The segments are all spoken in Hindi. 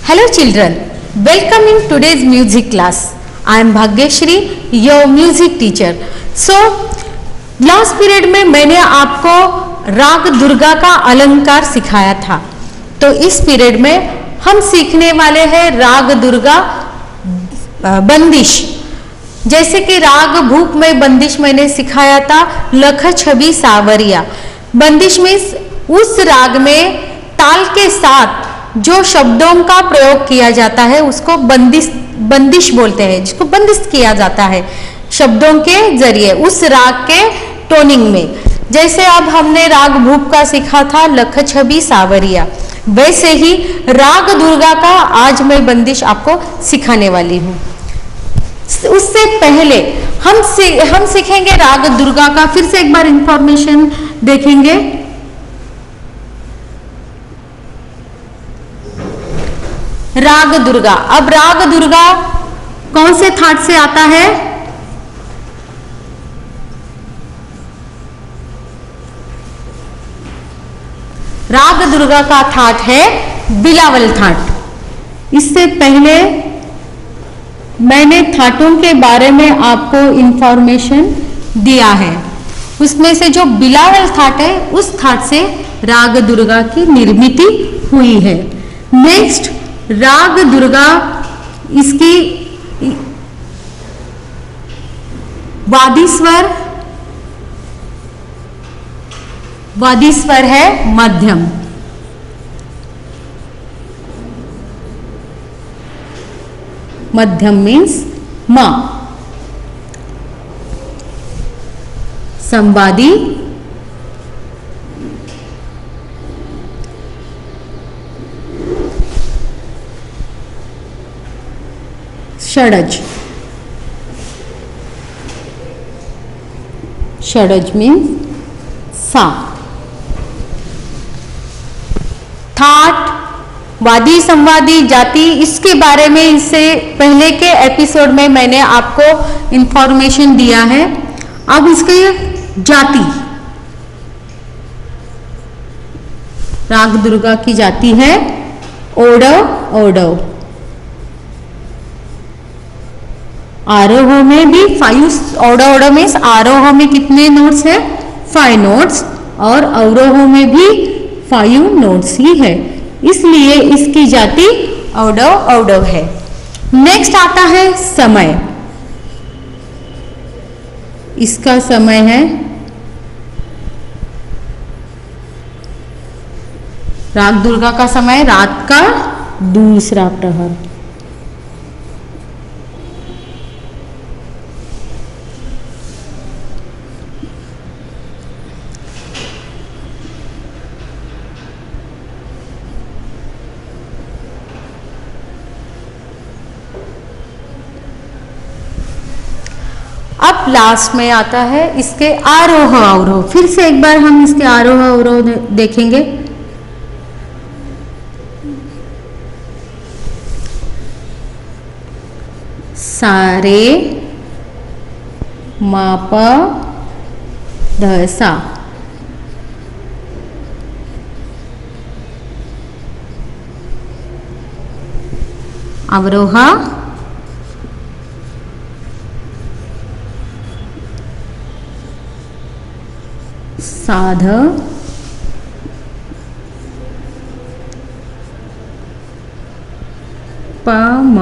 Hello children, welcome in today's music class. I am Bhagyashri, your music teacher. So, last period में मैंने आपको राग दुर्गा का अलंकार सिखाया था. तो इस पीरियड में हम सीखने वाले हैं राग दुर्गा बंदिश. जैसे कि राग भूप में बंदिश मैंने सिखाया था लख छवि सावरिया. बंदिश में उस राग में ताल के साथ जो शब्दों का प्रयोग किया जाता है उसको बंदिश बोलते हैं, जिसको बंदिश किया जाता है शब्दों के जरिए उस राग के टोनिंग में. जैसे अब हमने राग भूप का सीखा था लख छवि सावरिया, वैसे ही राग दुर्गा का आज मैं बंदिश आपको सिखाने वाली हूँ. उससे पहले हम सीखेंगे राग दुर्गा का. फिर से एक बार इंफॉर्मेशन देखेंगे. राग दुर्गा. अब राग दुर्गा कौन से थाट से आता है? राग दुर्गा का थाट है बिलावल थाट. इससे पहले मैंने थाटों के बारे में आपको इंफॉर्मेशन दिया है. उसमें से जो बिलावल थाट है उस थाट से राग दुर्गा की निर्मित हुई है. नेक्स्ट राग दुर्गा, इसकी वादी स्वर है मध्यम. मध्यम मीन्स म. संवादी षडज. षडज मीन्स सा. थाट, वादी, संवादी, जाति, इसके बारे में इससे पहले के एपिसोड में मैंने आपको इंफॉर्मेशन दिया है. अब इसके जाति, राग दुर्गा की जाति है ओडव. ओडव. आरोह में भी 5 ओडव मीन्स आरोह में कितने नोट्स है? 5 नोट्स. और अवरोह में भी 5 नोट्स ही है, इसलिए इसकी जाति ओडव है. नेक्स्ट आता है समय. इसका समय है राग दुर्गा का समय रात का दूसरा प्रहर. अब लास्ट में आता है इसके आरोह अवरोह. फिर से एक बार हम इसके आरोह अवरोह देखेंगे. सारे माप धसा. अवरोह साध प म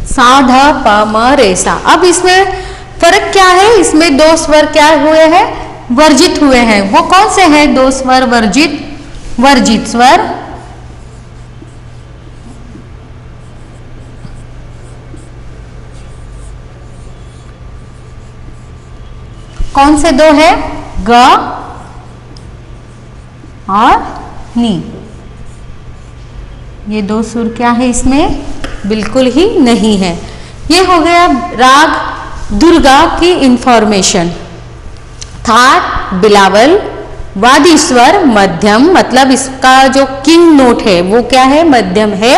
साध प म रेसा. अब इसमें फर्क क्या है? इसमें 2 स्वर क्या हुए हैं? वर्जित हुए हैं. वो कौन से हैं 2 स्वर वर्जित? वर्जित स्वर कौन से 2 है? ग और नी. ये 2 सुर क्या है इसमें? बिल्कुल ही नहीं है. ये हो गया राग दुर्गा की इंफॉर्मेशन. थाट बिलावल, वादी स्वर मध्यम, मतलब इसका जो किंग नोट है वो क्या है? मध्यम है.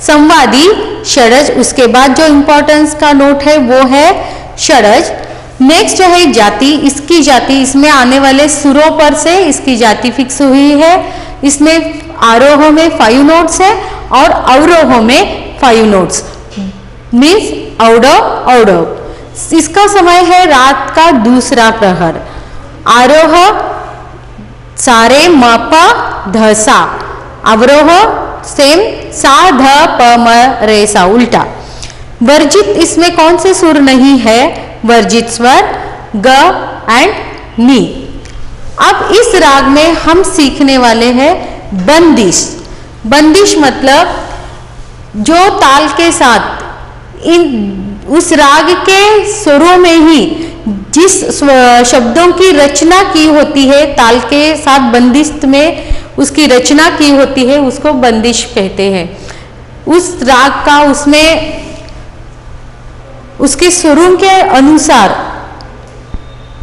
संवादी षडज. उसके बाद जो इंपॉर्टेंस का नोट है वो है षडज। नेक्स्ट है जाति, इसकी जाति, इसमें आने वाले सुरों पर से इसकी जाति फिक्स हुई है। इसमें आरोह में 5 नोट्स है और अवरोह में 5 नोट्स, मीन्स औडव औडव। इसका समय है रात का दूसरा प्रहर। आरोह सारे म प ध सा, अवरोह सेम सा ध प म रे सा, उल्टा। वर्जित, इसमें कौन से सुर नहीं है? वर्जित स्वर ग एंड नी। अब इस राग में हम सीखने वाले हैं बंदिश। बंदिश मतलब जो ताल के साथ उस राग के सुरों में ही जिस शब्दों की रचना की होती है, ताल के साथ बंदिश में उसकी रचना की होती है, उसको बंदिश कहते हैं। उस राग का उसमें उसके सुरों के अनुसार,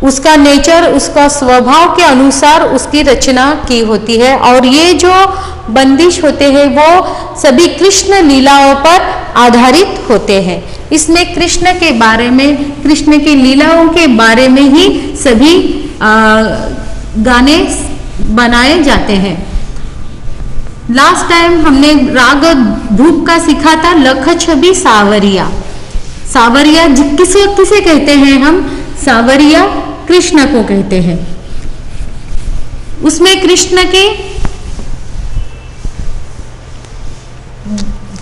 उसका नेचर, उसका स्वभाव के अनुसार उसकी रचना की होती है। और ये जो बंदिश होते हैं वो सभी कृष्ण लीलाओं पर आधारित होते हैं। इसमें कृष्ण के बारे में, कृष्ण की लीलाओं के बारे में ही सभी गाने बनाए जाते हैं। लास्ट टाइम हमने राग धूप का सीखा था, लख छवि सावरिया। सावरिया किसे कहते हैं हम? सावरिया कृष्ण को कहते हैं। उसमें कृष्ण के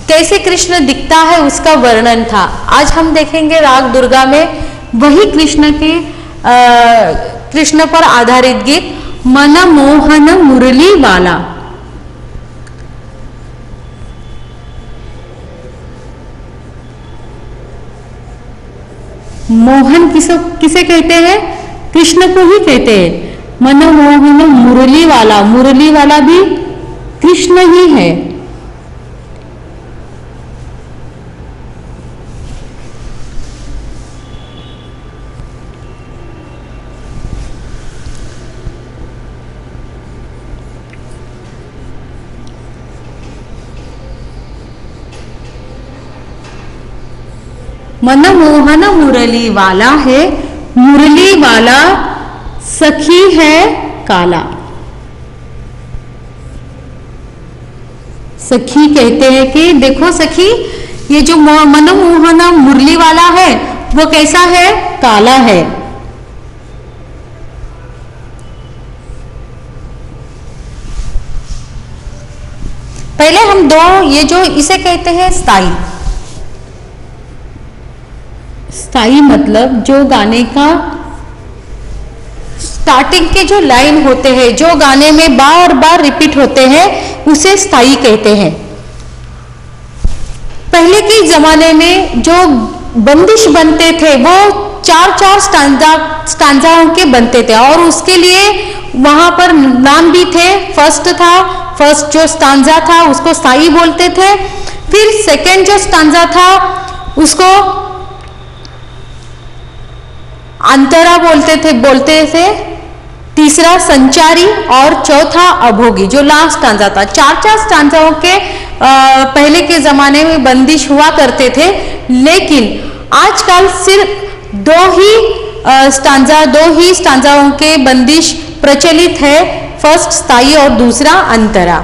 कैसे कृष्ण दिखता है उसका वर्णन था। आज हम देखेंगे राग दुर्गा में वही कृष्ण के कृष्ण पर आधारित गीत, मन मोहन मुरली वाला। मोहन किसे कहते हैं? कृष्ण को ही कहते हैं। मन मोहन मुरली वाला, मुरली वाला भी कृष्ण ही है। मन मोहन मुरली वाला है, मुरली वाला सखी है काला। सखी कहते हैं कि देखो सखी, ये जो मन मोहन मुरली वाला है वो कैसा है? काला है। पहले हम दो, ये जो इसे कहते हैं स्थाई। स्थाई मतलब जो गाने का स्टार्टिंग के जो लाइन होते हैं, जो गाने में बार बार रिपीट होते हैं, उसे स्थाई कहते हैं। पहले के जमाने में जो बंदिश बनते थे वो 4-4 स्टांजाओं के बनते थे और उसके लिए वहां पर नाम भी थे। फर्स्ट जो स्टांजा था उसको स्थाई बोलते थे, फिर सेकेंड जो स्टांजा था उसको अंतरा बोलते थे, तीसरा संचारी और चौथा अभोगी, जो लास्ट स्टांजा था। 4-4 स्टांजाओं के पहले के जमाने में बंदिश हुआ करते थे, लेकिन आजकल सिर्फ दो ही स्टांजाओं के बंदिश प्रचलित है, फर्स्ट स्थाई और दूसरा अंतरा।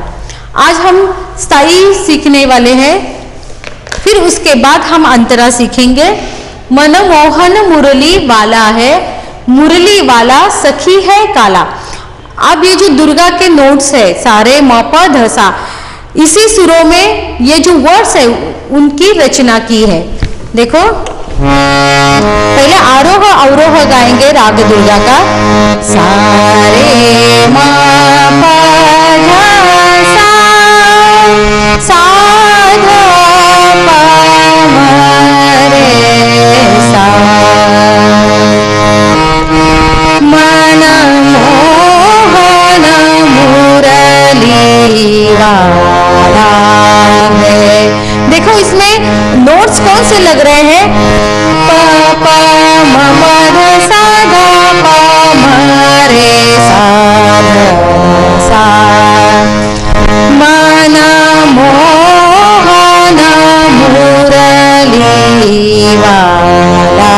आज हम स्थाई सीखने वाले हैं, फिर उसके बाद हम अंतरा सीखेंगे। मन मोहन मुरली वाला है, मुरली वाला सखी है काला। अब ये जो दुर्गा के नोट्स है सारे म प ध सा, इसी सुरों में ये जो वर्ड्स है उनकी रचना की है। देखो पहले आरोह अवरोह गाएंगे राग दुर्गा का। सारे म प ध सा, सा ध प म रे सा, मन मोहन मुरली वाला है। देखो इसमें नोट्स कौन से लग रहे हैं? प प म म ध सा ध प म रे सा ध सा, मन मोहन मुरली वाला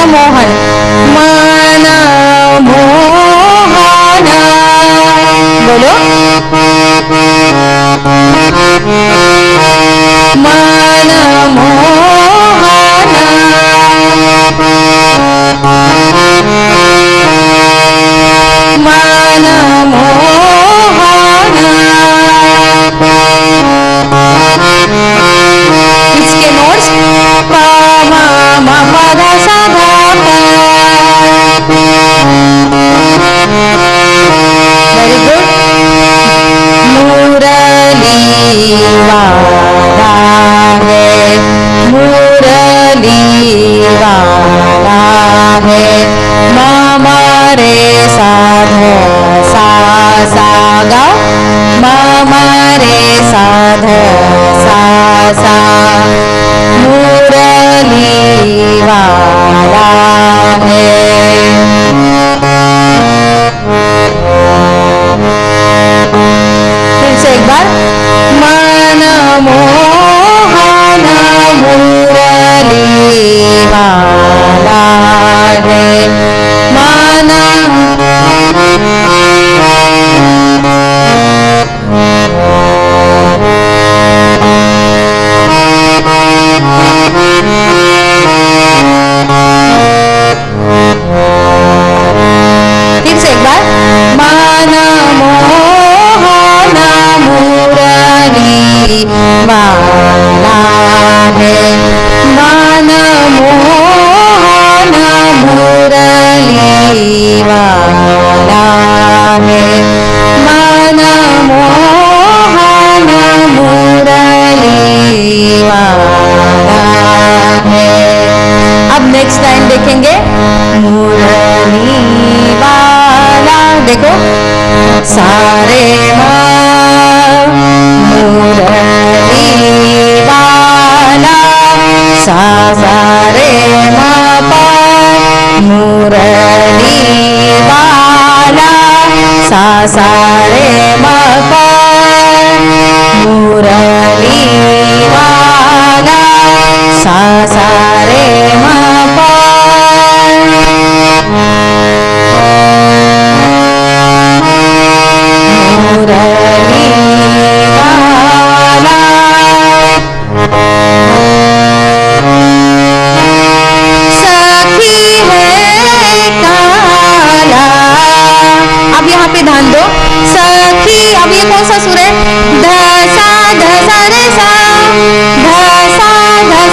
मनमोहन मनमोहन बोलो इसके नोट्स प म म प ध स ध प वेरी गुड मुरली वाला है मुरली वाला है मामा रे सा ध सा सा गाओ मामा रे सा ध सा सा मुरली वाला है फिर से एक बार मनमोहन मुरली वाला है मन फिर से एक बार मनमोहन मुरली वाला है मनमोहन मुरली वाला है मनमोहन मुरली वाला है। अब नेक्स्ट लाइन देखेंगे मुरली वाला देखो सारे मुरली वाला सा सा रे म प मुरली वाला सा सा रे म प मुरली वाला सा सा रे म प मुरली वाला सखी है काला। अब यहाँ पे ध्यान दो सखी अब ये कौन सा सुर है ध सा रे सा ध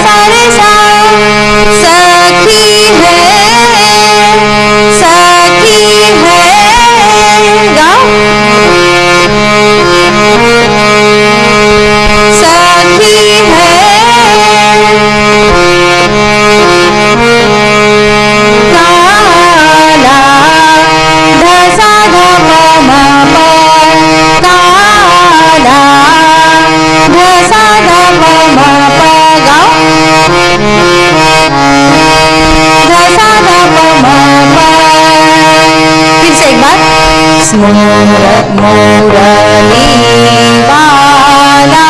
सा रे सा सखी है गाओ सखी है काला ध सा ध प म प काला ध सा ध प म प गाओ ध सा ध प म प फिर से एक बार मुरली वाला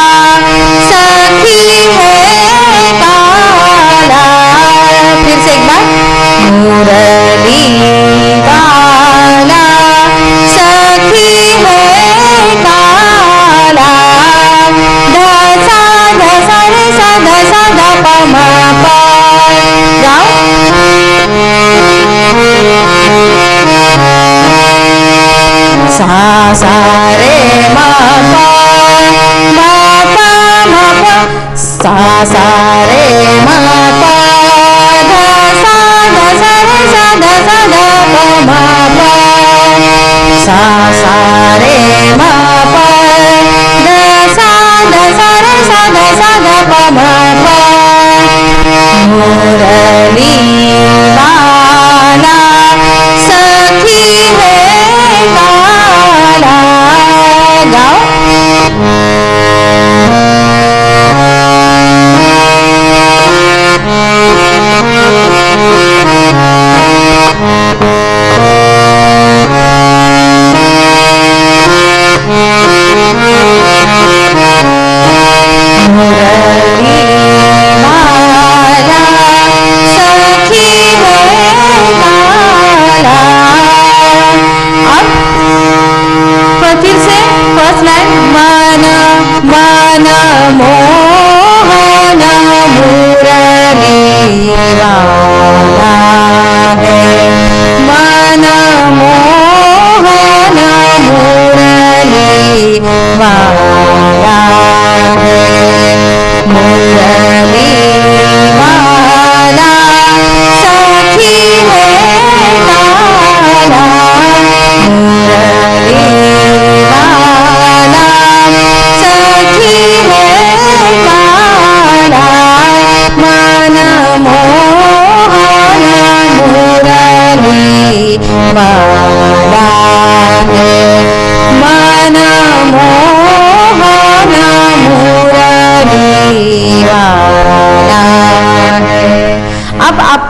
सखी है काला। फिर से एक बार मुरली वाला सखी है काला ध सा रे सा ध सा ध प म प गाओ सा सा रे म प सा सा रे म प ध सा रे सा ध सा ध प म प सा सा रे म प ध सा रे सा ध सा ध प म प मुरली वाला सखी है काला गाओ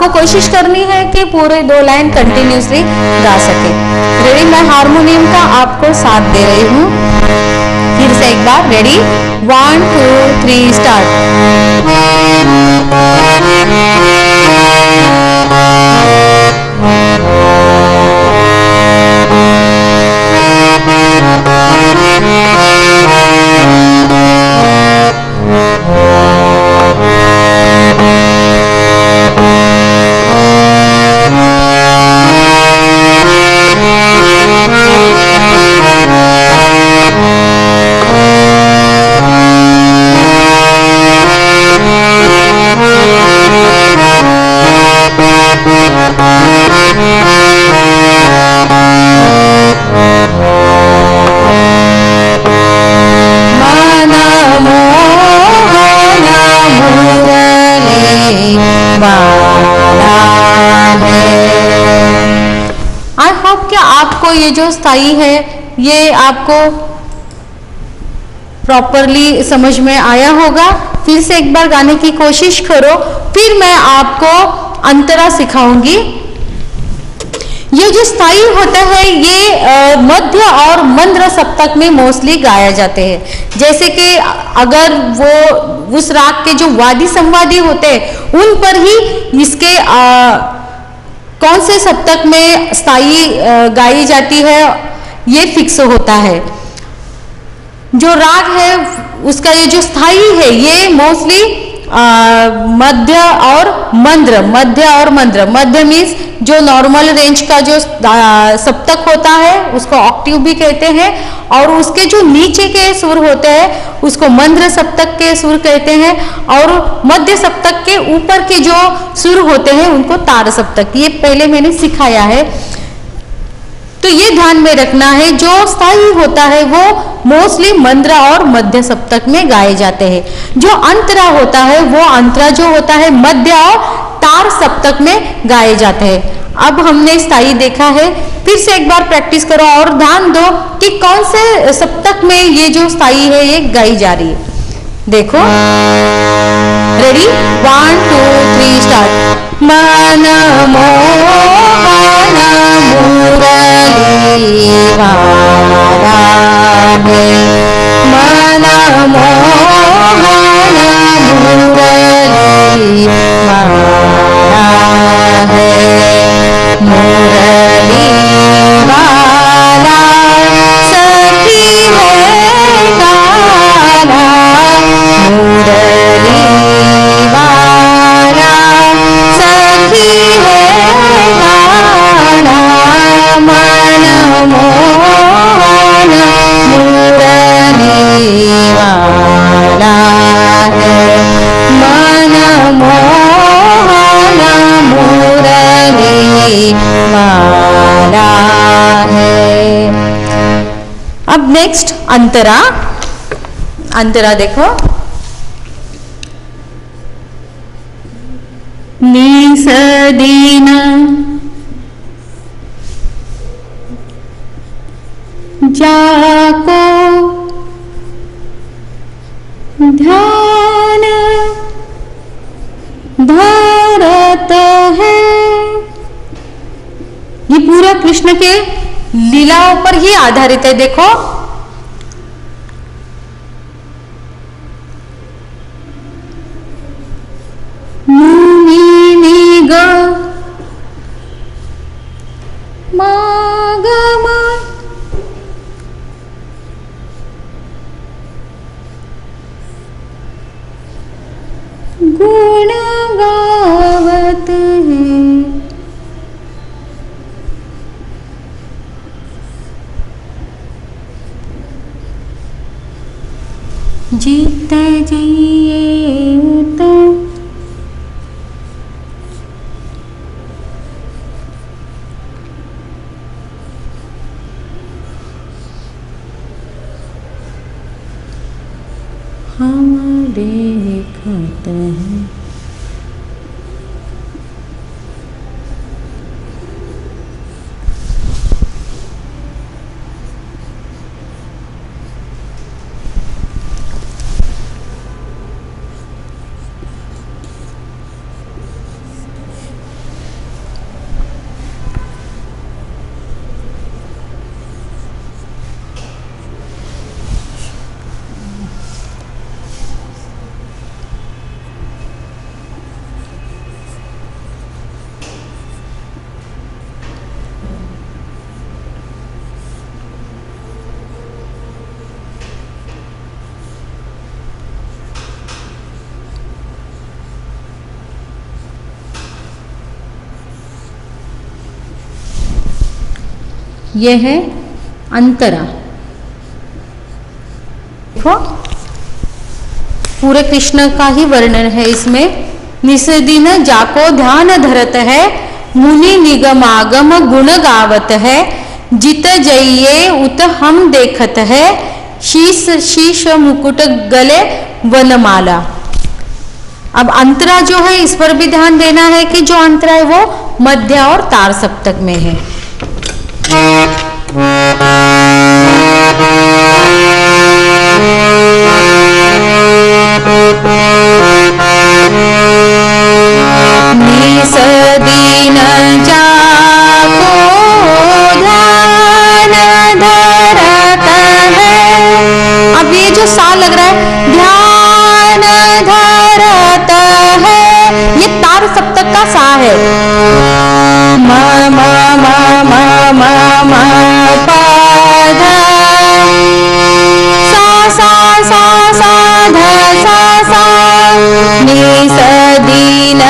आपको कोशिश करनी है कि पूरे 2 लाइन कंटिन्यूसली गा सके। रेडी? मैं हारमोनियम का आपको साथ दे रही हूँ। फिर से एक बार, रेडी? 1 2 3 स्टार्ट। आई होप कि आपको ये जो स्थाई है ये आपको प्रॉपरली समझ में आया होगा। फिर से एक बार गाने की कोशिश करो, फिर मैं आपको अंतरा सिखाऊंगी। ये जो स्थाई होता है ये मध्य और मंद्र सप्तक में मोस्टली गाया जाते हैं। जैसे कि अगर वो उस राग के जो वादी संवादी होते हैं उन पर ही इसके कौन से सप्तक में स्थाई गाई जाती है ये फिक्स होता है। जो राग है उसका ये जो स्थाई है ये मोस्टली मध्य और मंद्र, मध्य और मंद्र। मध्य मीन्स जो नॉर्मल रेंज का जो सप्तक होता है उसको ऑक्टिव भी कहते हैं, और उसके जो नीचे के सुर होते हैं उसको मंद्र सप्तक के सुर कहते हैं, और मध्य सप्तक के ऊपर के जो सुर होते हैं उनको तार सप्तक। ये पहले मैंने सिखाया है, तो ये ध्यान में रखना है। जो स्थाई होता है वो मोस्टली मंद्र और मध्य सप्तक में गाए जाते हैं। जो अंतरा होता है वो अंतरा जो होता है मध्य और तार सप्तक में गाए जाते हैं। अब हमने स्थाई देखा है, फिर से एक बार प्रैक्टिस करो और ध्यान दो कि कौन से सप्तक में ये जो स्थाई है ये गाई जा रही है। देखो, रेडी? 1 2 3 स्टार्ट। मन मोहन मुरली वाला है, मन मोहन मुरली वाला है, मुरली वाला सखी है गाना, मुरली वाला सखी है गाना, मन मोहन मुरली वाला है, मन मोहन मुरली वाला है। अब नेक्स्ट अंतरा। अंतरा देखो, निसदीन जाको ध्यान धरत है। ये पूरा कृष्ण के लीलाओं पर ही आधारित है। देखो, गुण गावत है, जीत जाइए तो ये है अंतरा। देखो पूरे कृष्ण का ही वर्णन है इसमें। निसदिन जाको ध्यान धरत है, मुनि निगमागम गुण गावत है, जित जइये उत हम देखत है, शीश शीश मुकुट गले वनमाला। अब अंतरा जो है इस पर भी ध्यान देना है कि जो अंतरा है वो मध्य और तार सप्तक में है। निसदीन जाको ध्यान धरत है। अब ये जो सा लग रहा है ध्यान धरत है, ये तार सप्तक का सा है। म म म म म म प ध सा सा सा ध सा सा। निसदीन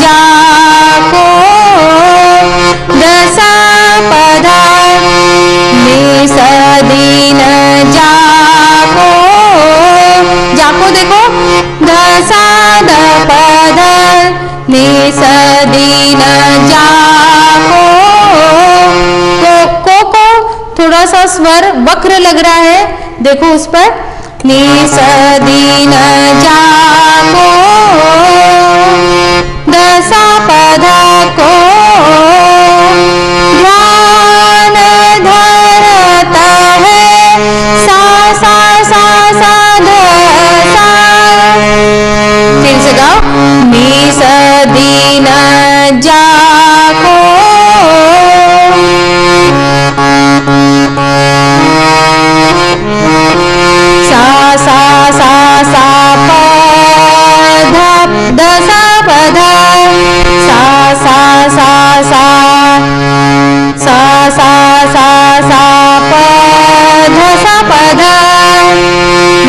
जाको दसा पद, निसदीन जाको, जाको देखो दसा द पद, निसदीन जाको। को थोड़ा सा स्वर वक्र लग रहा है, देखो उस पर। निसदीन जाको दसा पद को ध्यान धरत है, सा सा सा सा ध सा। फिर से गाओ। निसदीन जाको सा सा सा सा प ध द सा प ध सा सा सा सा सा सा सा सा प ध सा प ध।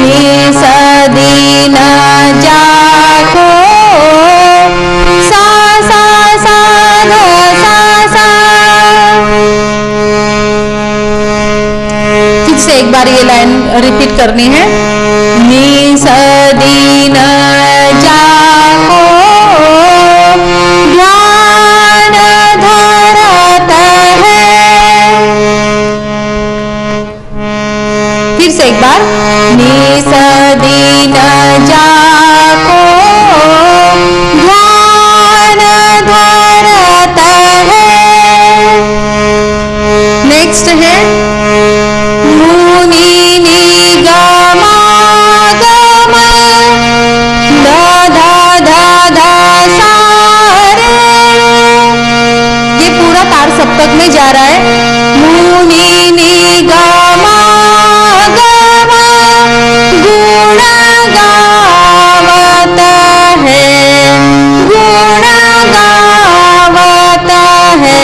निसदीन जाको सा सा सा ध सा सा। फिर से एक बार ये लाइन रिपीट करनी है। निसदीन जाको ध्यान धरत है। फिर से एक बार। निसदीन जाको ध्यान धरत है। नेक्स्ट है मुनि निगमा सप्तक में जा रहा है। मुनि निगमा गम गुण गावत है, गुण गावत है,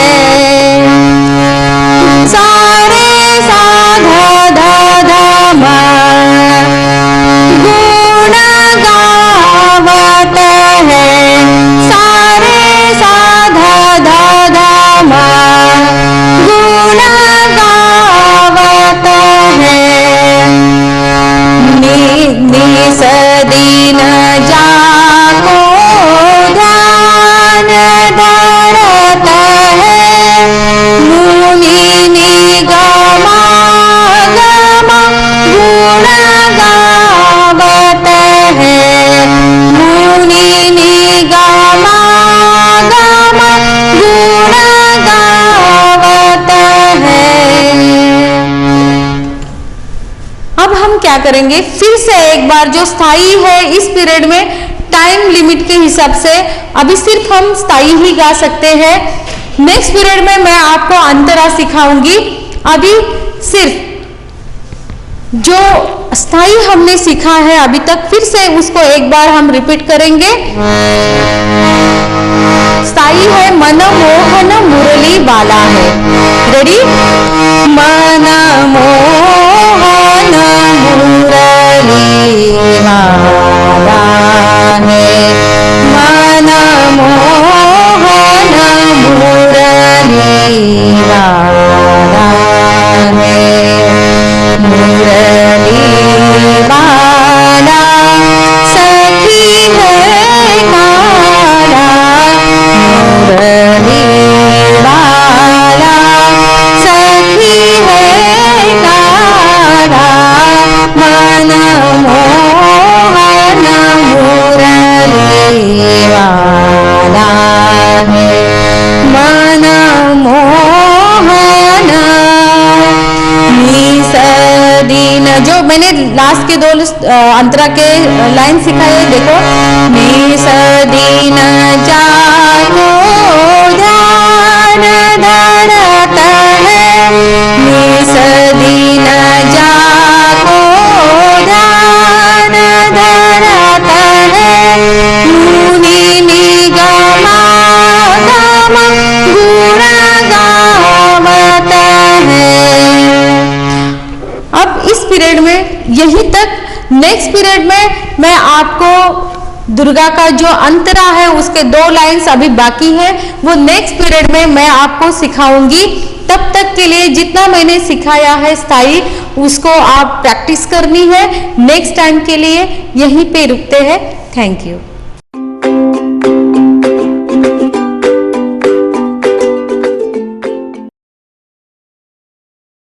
सारे साधा धा मा गुण गावत है, सारे साधा धा मा गुण गावत है। निसदीन जाको ध्यान धरत है, मुनि निगमा गम गुण गावत है, मुनि निगमा गम गुण गावत है। अब हम क्या करेंगे, फिर से एक बार जो स्थाई है इस पीरियड में टाइम लिमिट के हिसाब से अभी सिर्फ हम स्थाई ही गा सकते हैं। नेक्स्ट पीरियड में मैं आपको अंतरा सिखाऊंगी। अभी सिर्फ जो स्थाई हमने सीखा है अभी तक, फिर से उसको एक बार हम रिपीट करेंगे। स्थाई है मन मोहन मुरली बाला है। रेडी? मन मोहन मुरली बाला है, मन मोहन मुरली बाला अंतरा के लाइन सिखाइए। देखो, नि स दी न जाको ध्यान धरत है, नि स दी न जाको ध्यान धरत है, मुनि निगमा गम गुण गावत है। अब इस पीरियड में यहीं तक। नेक्स्ट पीरियड में मैं आपको दुर्गा का जो अंतरा है उसके 2 लाइन्स अभी बाकी है, वो नेक्स्ट पीरियड में मैं आपको सिखाऊंगी। तब तक के लिए जितना मैंने सिखाया है स्थाई, उसको आप प्रैक्टिस करनी है। नेक्स्ट टाइम के लिए यहीं पे रुकते हैं। Thank you.